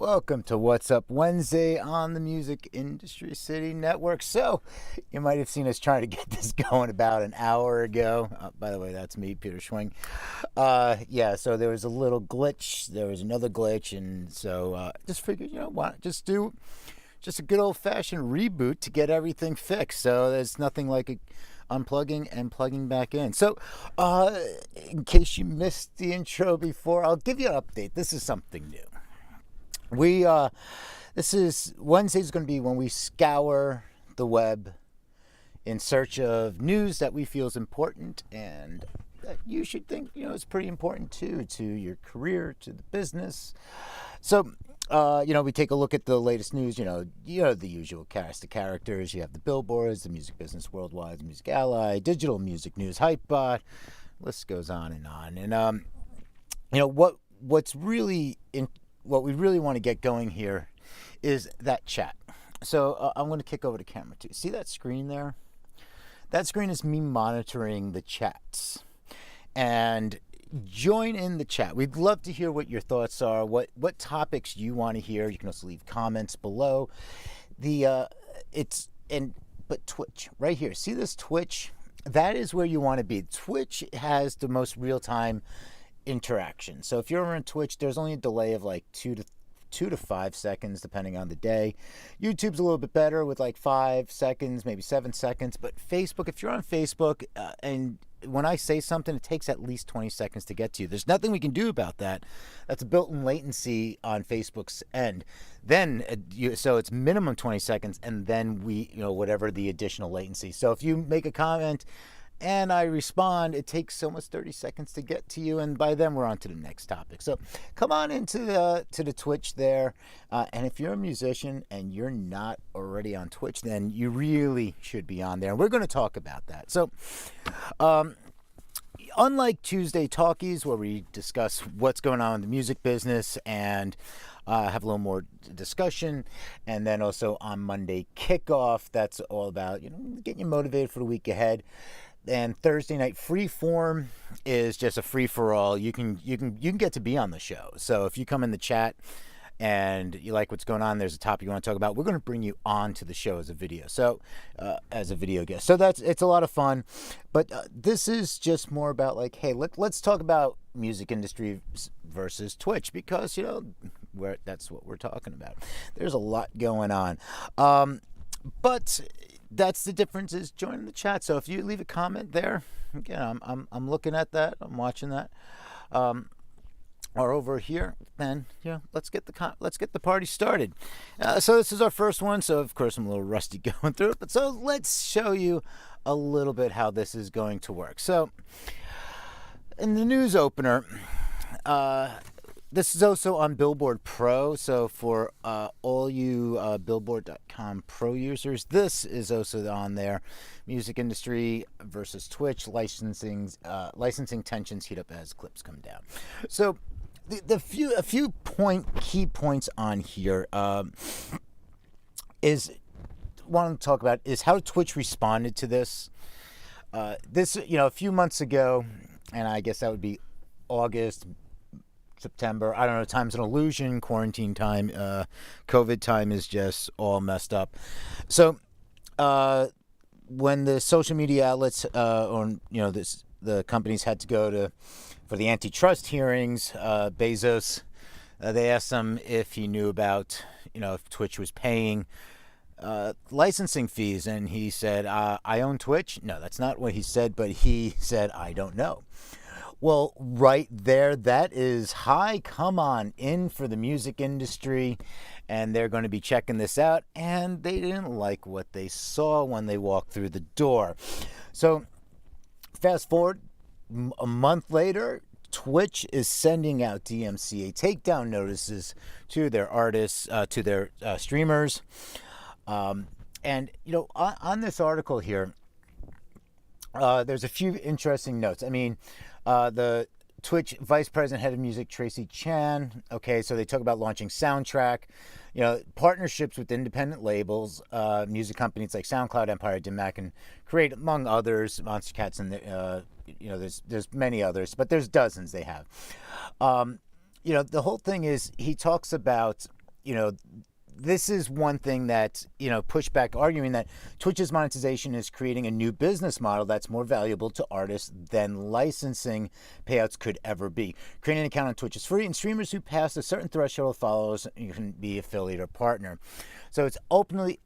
Welcome to What's Up Wednesday on the Music Industry City Network. So, you might have seen us trying to get this going about an hour ago. By the way, that's me, Peter Schwing. So there was a little glitch. There was another glitch. And so just figured, why not just do just a good old-fashioned reboot to get everything fixed. So there's nothing like unplugging and plugging back in. So in case you missed the intro before, I'll give you an update. This is something new. This is Wednesday's going to be when we scour the web in search of news that we feel is important and that you should think, is pretty important too, to your career, to the business. So, we take a look at the latest news, the usual cast of characters. You have the billboards, the music business worldwide, the music ally, digital music news, Hypebot, list goes on. And, what's really what we really want to get going here is that chat. So I'm going to kick over to camera 2. See that screen there? That screen is me monitoring the chats. And join in the chat. We'd love to hear what your thoughts are, what topics you want to hear. You can also leave comments below. But Twitch right here. See this Twitch? That is where you want to be. Twitch has the most real-time interaction. So if you're on Twitch, there's only a delay of like 2 to 5 seconds depending on the day. YouTube's a little bit better with like 5 seconds, maybe 7 seconds. But Facebook, if you're on Facebook and when I say something, it takes at least 20 seconds to get to you. There's nothing we can do about that. That's a built-in latency on Facebook's end. Then, so it's minimum 20 seconds, and then whatever the additional latency. So if you make a comment and I respond, it takes almost 30 seconds to get to you, and by then we're on to the next topic. So come on into the Twitch there, and if you're a musician and you're not already on Twitch, then you really should be on there, and we're going to talk about that. So unlike Tuesday Talkies, where we discuss what's going on in the music business and have a little more discussion, and then also on Monday Kickoff, that's all about getting you motivated for the week ahead. And Thursday night Freeform is just a free for all. You can get to be on the show. So if you come in the chat and you like what's going on, there's a topic you want to talk about, we're going to bring you on to the show as a video. So as a video guest. So it's a lot of fun. But this is just more about like, hey, let's talk about music industry versus Twitch, because that's what we're talking about. There's a lot going on. But that's the difference, is joining the chat. So if you leave a comment there, again, I'm looking at that, I'm watching that, or over here, then let's get the party started. So this is our first one. So of course I'm a little rusty going through it, but so let's show you a little bit how this is going to work. So in the news opener, this is also on Billboard Pro, so for all you Billboard.com Pro users, this is also on there. Music industry versus Twitch, licensing tensions heat up as clips come down. So a few key points on here is want to talk about is how Twitch responded to this. A few months ago, and I guess that would be August, September, I don't know, time's an illusion, quarantine time, COVID time is just all messed up. So when the social media outlets the companies had to go for the antitrust hearings, Bezos, they asked him if he knew about if Twitch was paying licensing fees, and he said, I own Twitch. No, that's not what he said, but he said, I don't know. Well, right there, that is high come on in for the music industry, and they're going to be checking this out, and they didn't like what they saw when they walked through the door. So fast forward a month later, Twitch is sending out DMCA takedown notices to their artists, to their streamers. On this article here, there's a few interesting notes. I mean, the Twitch Vice President, Head of Music, Tracy Chan. Okay, so they talk about launching Soundtrack, partnerships with independent labels, music companies like SoundCloud, Empire, DMAC, and Create, among others, Monster Cats, and there's many others, but there's dozens they have. The whole thing is he talks about this is one thing that, pushback arguing that Twitch's monetization is creating a new business model that's more valuable to artists than licensing payouts could ever be. Creating an account on Twitch is free, and streamers who pass a certain threshold of followers, you can be affiliate or partner. So it's ultimately,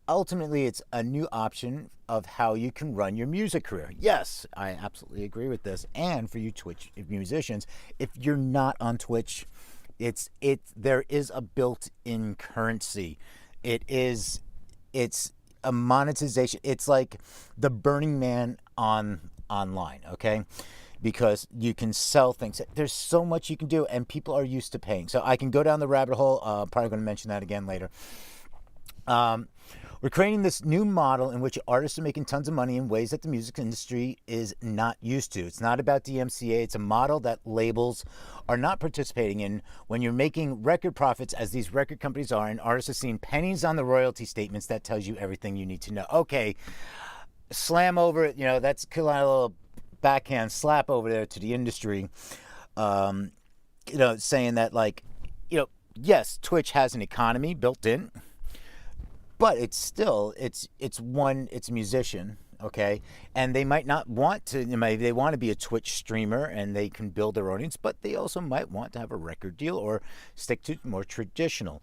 it's a new option of how you can run your music career. Yes, I absolutely agree with this. And for you Twitch musicians, if you're not on Twitch, there is a built-in currency. It's a monetization. It's like the Burning Man online, okay? Because you can sell things. There's so much you can do, and people are used to paying. So I can go down the rabbit hole. Probably going to mention that again later. We're creating this new model in which artists are making tons of money in ways that the music industry is not used to. It's not about DMCA. It's a model that labels are not participating in. When you're making record profits, as these record companies are, and artists are seeing pennies on the royalty statements, that tells you everything you need to know. Okay, slam over it. That's a little backhand slap over there to the industry. Saying that, yes, Twitch has an economy built in. But it's still, it's a musician, okay? And they might not want to, they want to be a Twitch streamer and they can build their audience, but they also might want to have a record deal or stick to more traditional.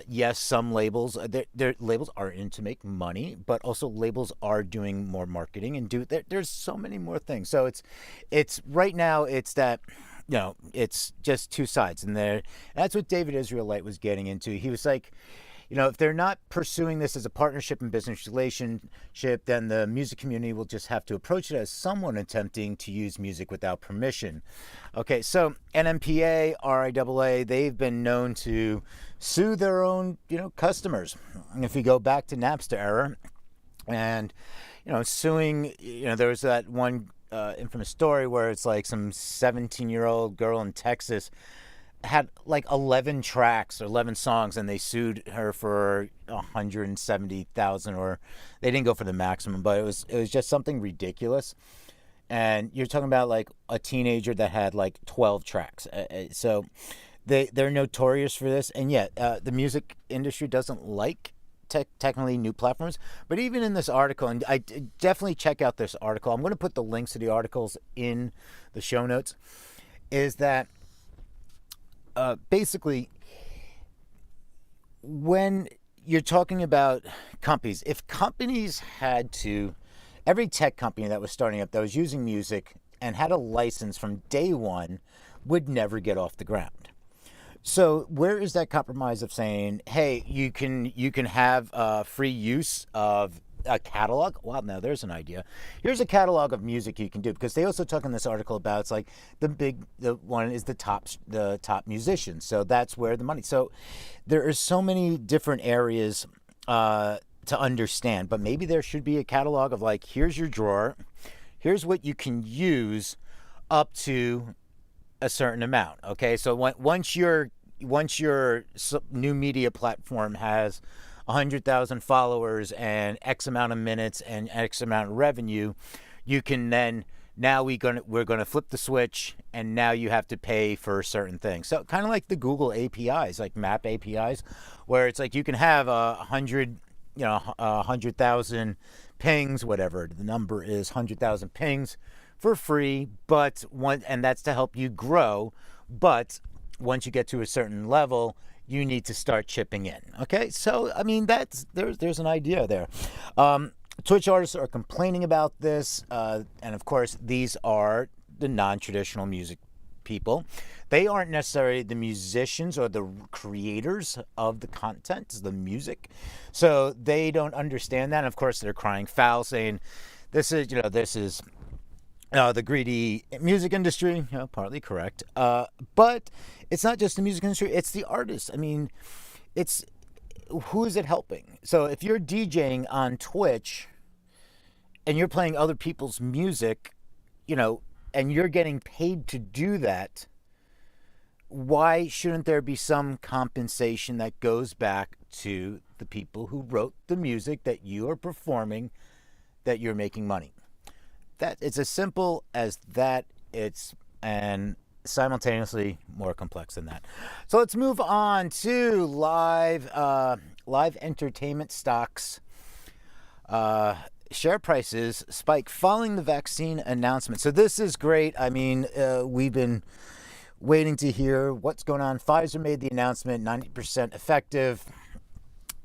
Yes, some labels, their labels are in to make money, but also labels are doing more marketing and there's so many more things. So it's right now, it's that, it's just two sides. And that's what David Israelite was getting into. He was like, if they're not pursuing this as a partnership and business relationship, then the music community will just have to approach it as someone attempting to use music without permission. Okay, so NMPA, RIAA, they've been known to sue their own, customers. And if you go back to Napster era and, suing, there was that one infamous story where it's like some 17-year-old girl in Texas had like 11 tracks or 11 songs, and they sued her for 170,000, or they didn't go for the maximum, but it was just something ridiculous. And you're talking about like a teenager that had like 12 tracks. So they're notorious for this, and yet the music industry doesn't like technically new platforms. But even in this article, and I definitely check out this article, I'm going to put the links to the articles in the show notes, is that basically, when you're talking about companies, if companies had to, every tech company that was starting up that was using music and had a license from day one would never get off the ground. So where is that compromise of saying, hey, you can have free use of a catalog? Well, now there's an idea. Here's a catalog of music you can do, because they also talk in this article about, it's like the one is the top musicians. So that's where the money. So there are so many different areas to understand, but maybe there should be a catalog of like, here's your drawer, here's what you can use up to a certain amount. Okay, so once your new media platform has 100,000 followers and X amount of minutes and X amount of revenue, you can then, now we're gonna flip the switch, and now you have to pay for certain things. So kind of like the Google APIs, like Map APIs, where it's like you can have 100,000 pings, whatever the number is, 100,000 pings for free, and that's to help you grow. But once you get to a certain level, you need to start chipping in. Okay, so I mean, there's an idea there. Twitch artists are complaining about this, and of course, these are the non-traditional music people. They aren't necessarily the musicians or the creators of the content, the music, so they don't understand that. And of course, they're crying foul, saying, "This is the greedy music industry." Partly correct, but it's not just the music industry; it's the artists. I mean, who is it helping? So if you're DJing on Twitch and you're playing other people's music, and you're getting paid to do that, why shouldn't there be some compensation that goes back to the people who wrote the music that you are performing, that you're making money? That it's as simple as that. And simultaneously more complex than that. So let's move on to live entertainment stocks. Share prices spike following the vaccine announcement. So this is great. I mean, we've been waiting to hear what's going on. Pfizer made the announcement, 90% effective.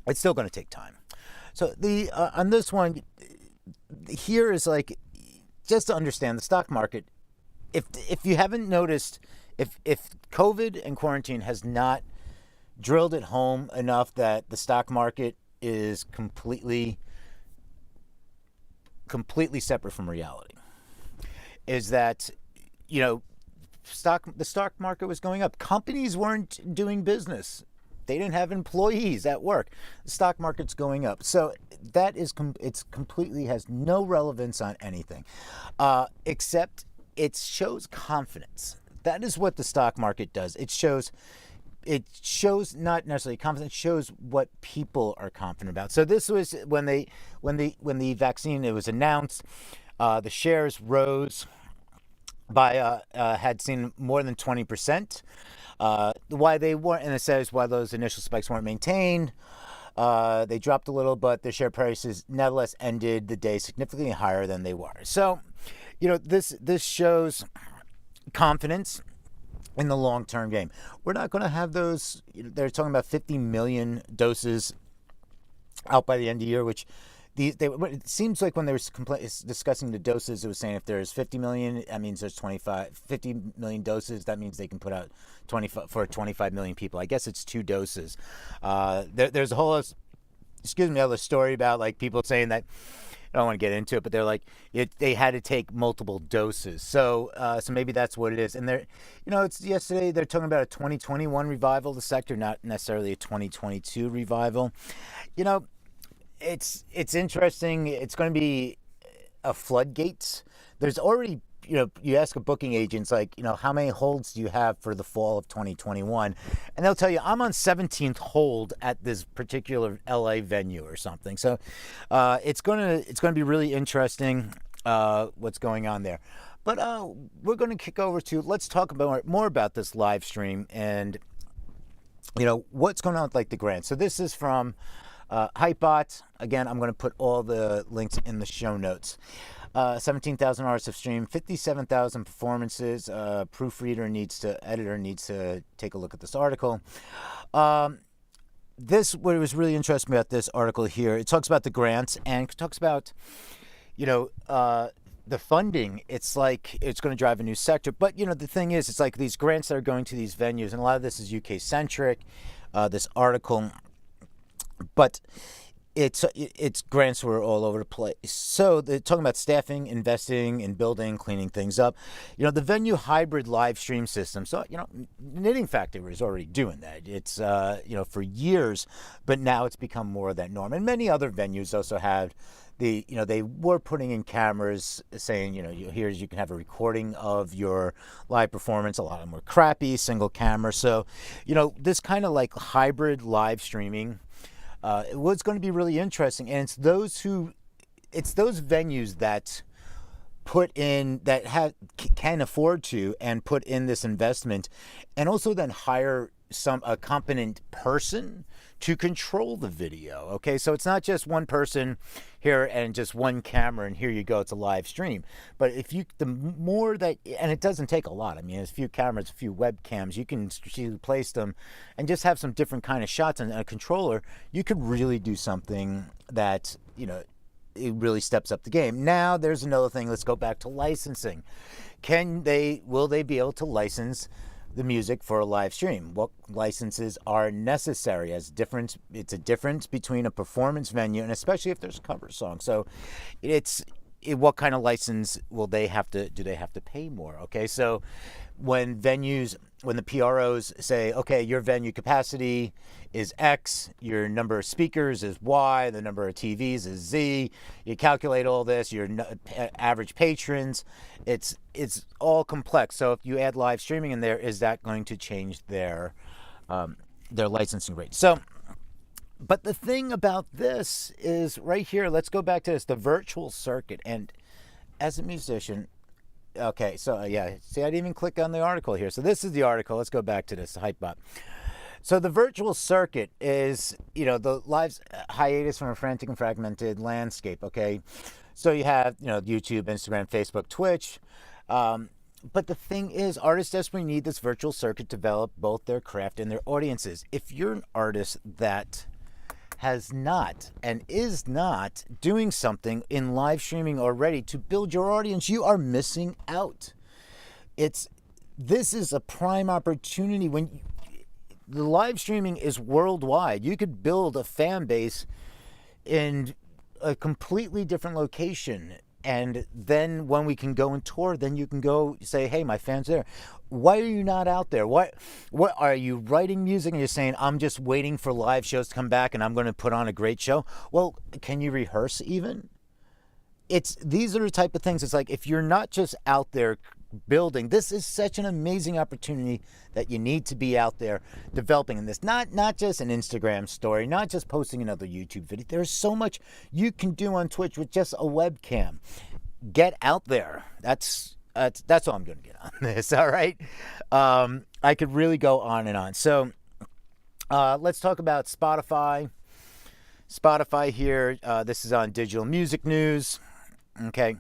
It's still going to take time. So the on this one, here is like, just to understand the stock market. If you haven't noticed, if COVID and quarantine has not drilled it home enough that the stock market is completely separate from reality, is that, you know, the stock market was going up. Companies weren't doing business. They didn't have employees at work. The stock market's going up. So that is it's completely has no relevance on anything, except it shows confidence. That is what the stock market does. It shows not necessarily confidence. It shows what people are confident about. So this was when the vaccine, it was announced, the shares rose by had seen more than 20%. Why they weren't, and it says why those initial spikes weren't maintained. They dropped a little, but the share prices nevertheless ended the day significantly higher than they were. So, you know, this shows confidence in the long-term game. We're not going to have those. They're talking about 50 million doses out by the end of the year, which it seems like when they were discussing the doses, it was saying if there's 50 million, that means there's 50 million doses. That means they can put out 25 million people. I guess it's 2 doses. There's a whole other story about like people saying that, I don't want to get into it, but they're like, they had to take multiple doses. So maybe that's what it is. And it's yesterday they're talking about a 2021 revival of the sector, not necessarily a 2022 revival. It's interesting. It's going to be a floodgates. There's already, you ask a booking agent, like, how many holds do you have for the fall of 2021? And they'll tell you, I'm on 17th hold at this particular LA venue or something. So it's going to be really interesting what's going on there. But we're going to kick over to, let's talk about more about this live stream and, what's going on with like the grants. So this is from Hypebot. Again, I'm going to put all the links in the show notes. 17,000 artists have streamed, 57,000 performances. Editor needs to take a look at this article. What was really interesting about this article here, it talks about the grants and talks about, the funding. It's like it's going to drive a new sector. But, the thing is, it's like these grants that are going to these venues, and a lot of this is UK centric, this article. But it's grants were all over the place. So they're talking about staffing, investing in building, cleaning things up. The venue hybrid live stream system. So, Knitting Factory is already doing that. It's, for years, but now it's become more of that norm. And many other venues also have they were putting in cameras saying, here you can have a recording of your live performance. A lot of them were crappy, single camera. So, this kind of like hybrid live streaming, it was going to be really interesting, and it's those venues that can afford to and put in this investment, and also then hire a competent person to control the video. Okay, so it's not just one person here and just one camera and here you go, it's a live stream. But the more that, and it doesn't take a lot. I mean, it's a few cameras, a few webcams, you can strategically place them and just have some different kind of shots and a controller. You could really do something that, it really steps up the game. Now there's another thing. Let's go back to licensing. Will they be able to license the music for a live stream? What licenses are necessary? It's a difference between a performance venue and especially if there's a cover song. So what kind of license do they have to pay more? Okay, so when the PROs say, okay, your venue capacity is X, your number of speakers is Y, the number of TVs is Z, you calculate all this, your average patrons, it's all complex. So if you add live streaming in there, is that going to change their licensing rate? So, but the thing about this is right here, let's go back to this, the virtual circuit. And as a musician, Okay, so yeah, see, I didn't even click on the article here. So this is the article. Let's go back to this Hypebot. So the virtual circuit is, the live hiatus from a frantic and fragmented landscape. Okay, so you have, YouTube, Instagram, Facebook, Twitch. But the thing is, artists desperately need this virtual circuit to develop both their craft and their audiences. If you're an artist that has not and is not doing something in live streaming already to build your audience, you are missing out. This is a prime opportunity when the live streaming is worldwide. You could build a fan base in a completely different location. And then when we can go and tour, then you can go say, hey, my fans there. Why are you not out there? What are you writing music and you're saying, I'm just waiting for live shows to come back and I'm going to put on a great show? Well, can you rehearse even? These are the type of things. It's like, if you're not just out there building, this is such an amazing opportunity that you need to be out there developing in this. Not just an Instagram story, not just posting another YouTube video. There's so much you can do on Twitch with just a webcam. Get out there. That's all I'm going to get on this. All right. I could really go on and on. So let's talk about Spotify. Spotify here. This is on Digital Music News. Okay.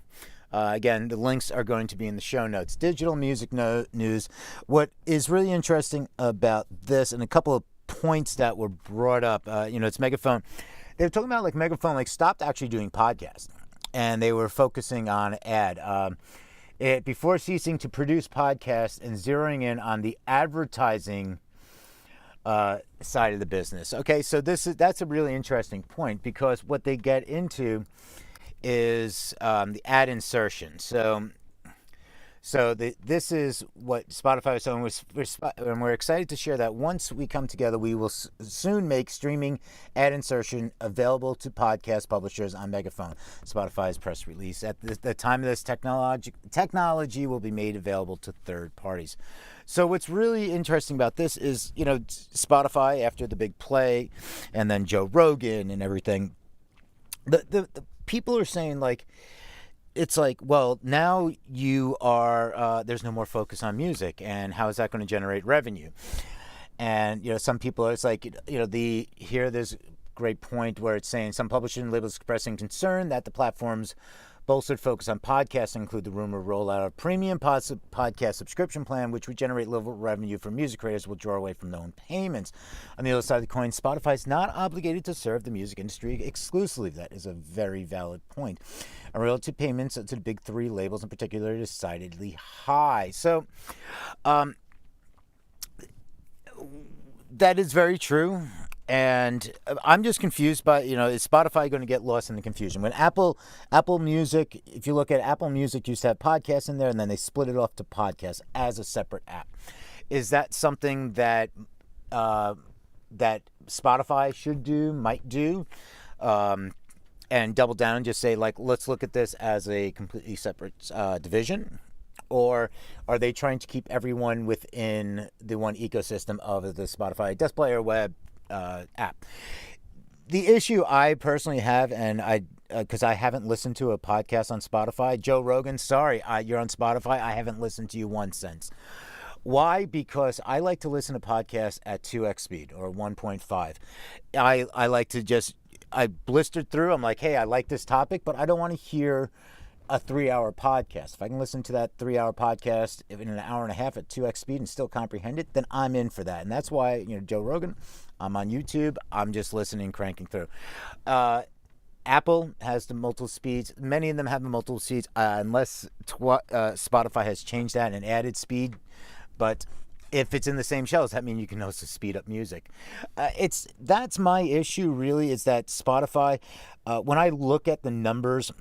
Again, the links are going to be in the show notes. Digital Music News. What is really interesting about this, and a couple of points that were brought up, it's Megaphone. They were talking about Megaphone stopped actually doing podcasts, and they were focusing on ad. Before ceasing to produce podcasts and zeroing in on the advertising side of the business. Okay, so that's a really interesting point, because what they get into is the ad insertion. This is what Spotify was saying, and we're excited to share that once we come together, we will soon make streaming ad insertion available to podcast publishers on Megaphone. Spotify's press release. At the time of this, technology will be made available to third parties. So what's really interesting about this is, Spotify, after the big play, and then Joe Rogan and everything, the people are saying, it's well, now you are, there's no more focus on music, and how is that going to generate revenue? And, some people, it's there's a great point where it's saying some publishing labels expressing concern that the platform's bolstered focus on podcasts include the rumored rollout of premium podcast subscription plan, which would generate little revenue for music creators, will draw away from known payments. On the other side of the coin, Spotify is not obligated to serve the music industry exclusively. That is a very valid point. And relative payments to the big three labels in particular are decidedly high. So, that is very true. And I'm just confused by, is Spotify going to get lost in the confusion? When Apple Music, if you look at Apple Music, used to have podcasts in there, and then they split it off to podcasts as a separate app. Is that something that that Spotify might do, and double down and just say, let's look at this as a completely separate division? Or are they trying to keep everyone within the one ecosystem of the Spotify Desk Player web app? The issue I personally have, and because I haven't listened to a podcast on Spotify, Joe Rogan, sorry, you're on Spotify, I haven't listened to you one since. Why? Because I like to listen to podcasts at 2x speed or 1.5. I like to I blistered through. I'm like, hey, I like this topic, but I don't want to hear a 3-hour podcast. If I can listen to that 3-hour podcast in an hour and a half at 2x speed and still comprehend it, then I'm in for that. And that's why, Joe Rogan, I'm on YouTube. I'm just listening, cranking through. Apple has the multiple speeds. Many of them have the multiple speeds, unless Spotify has changed that and added speed. But if it's in the same shells, that means you can also speed up music. That's my issue, really, is that Spotify, when I look at the numbers,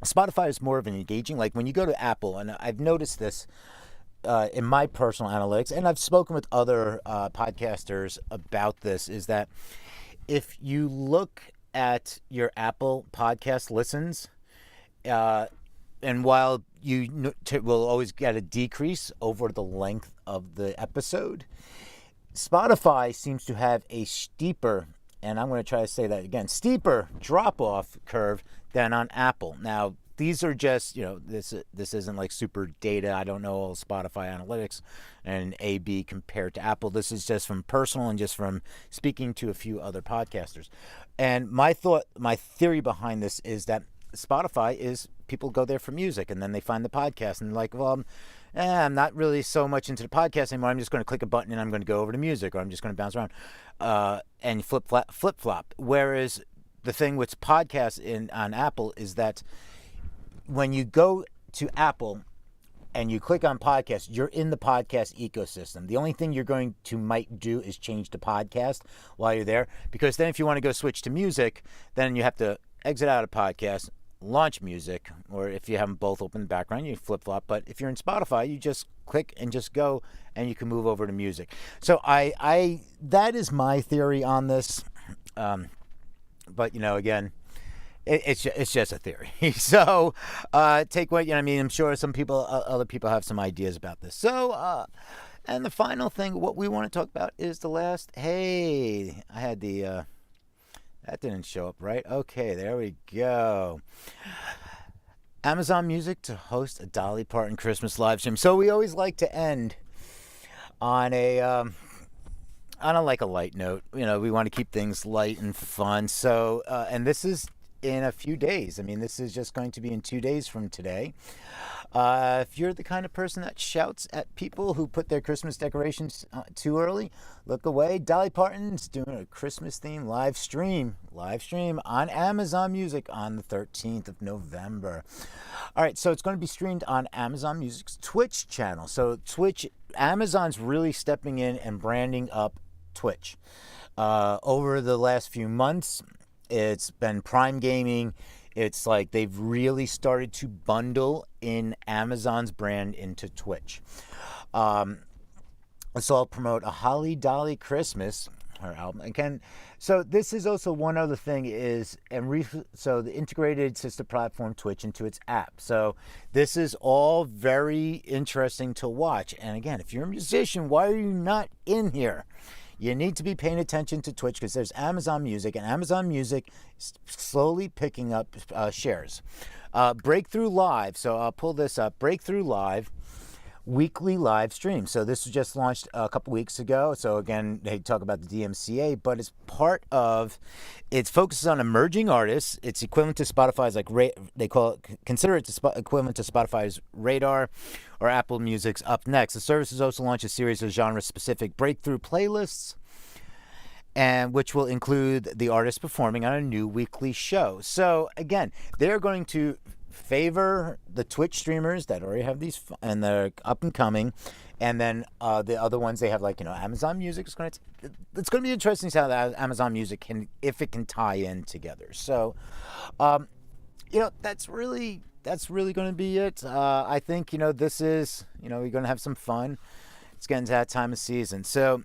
Spotify is more of an engaging, when you go to Apple, and I've noticed this in my personal analytics, and I've spoken with other podcasters about this, is that if you look at your Apple podcast listens, and while you will always get a decrease over the length of the episode, Spotify seems to have a steeper, and I'm going to try to say that again, steeper drop-off curve than on Apple. Now, these are just, this isn't like super data. I don't know all Spotify analytics and A/B compared to Apple. This is just from personal and just from speaking to a few other podcasters. And my theory behind this is that Spotify is people go there for music and then they find the podcast and they're like, well, I'm not really so much into the podcast anymore. I'm just going to click a button and I'm going to go over to music, or I'm just going to bounce around and flip flop. Whereas the thing with podcasts on Apple is that when you go to Apple and you click on podcast, you're in the podcast ecosystem. The only thing you're going to might do is change to podcast while you're there, because then if you want to go switch to music, then you have to exit out of podcast, launch music, or if you have them both open in the background, you flip flop. But if you're in Spotify, you just click and just go, and you can move over to music. So I that is my theory on this. But again, it's just a theory. So take what I'm sure other people have some ideas about this. So and the final thing, what we want to talk about is the last. Hey, I had the. That didn't show up right. Okay, there we go. Amazon Music to host a Dolly Parton Christmas live stream. So we always like to end on a light note. We want to keep things light and fun. So and this is in a few days. This is just going to be in 2 days from today. If you're the kind of person that shouts at people who put their Christmas decorations too early, look away. Dolly Parton's doing a Christmas themed live stream on Amazon Music on the 13th of November. All right, so it's going to be streamed on Amazon Music's Twitch channel. So Amazon's really stepping in and branding up Twitch. Over the last few months, it's been Prime Gaming. It's like they've really started to bundle in Amazon's brand into Twitch. So I'll promote a Holly Dolly Christmas, her album again. So this is also one other thing so the integrated sister platform Twitch into its app. So this is all very interesting to watch. And again, if you're a musician, why are you not in here? You need to be paying attention to Twitch because there's Amazon Music, and Amazon Music is slowly picking up shares. Breakthrough Live, so I'll pull this up. Breakthrough Live, weekly live stream. So this was just launched a couple weeks ago. So again, they talk about the DMCA, but it's it focuses on emerging artists. It's equivalent to Spotify's consider it equivalent to Spotify's Radar or Apple Music's Up Next. The service has also launched a series of genre-specific breakthrough playlists, and which will include the artist performing on a new weekly show. So again, they're going to favor the Twitch streamers that already have these and they're up and coming, and then the other ones they have Amazon Music is going to. It's going to be interesting to see how Amazon Music if it can tie in together. So, that's really going to be it. I think this is we're going to have some fun. It's getting to that time of season, so.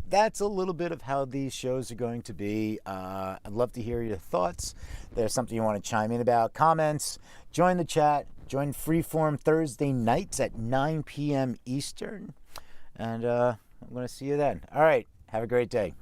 That's a little bit of how these shows are going to be. I'd love to hear your thoughts. If there's something you want to chime in about, comments, join the chat. Join Freeform Thursday nights at 9 p.m. Eastern. And I'm going to see you then. All right. Have a great day.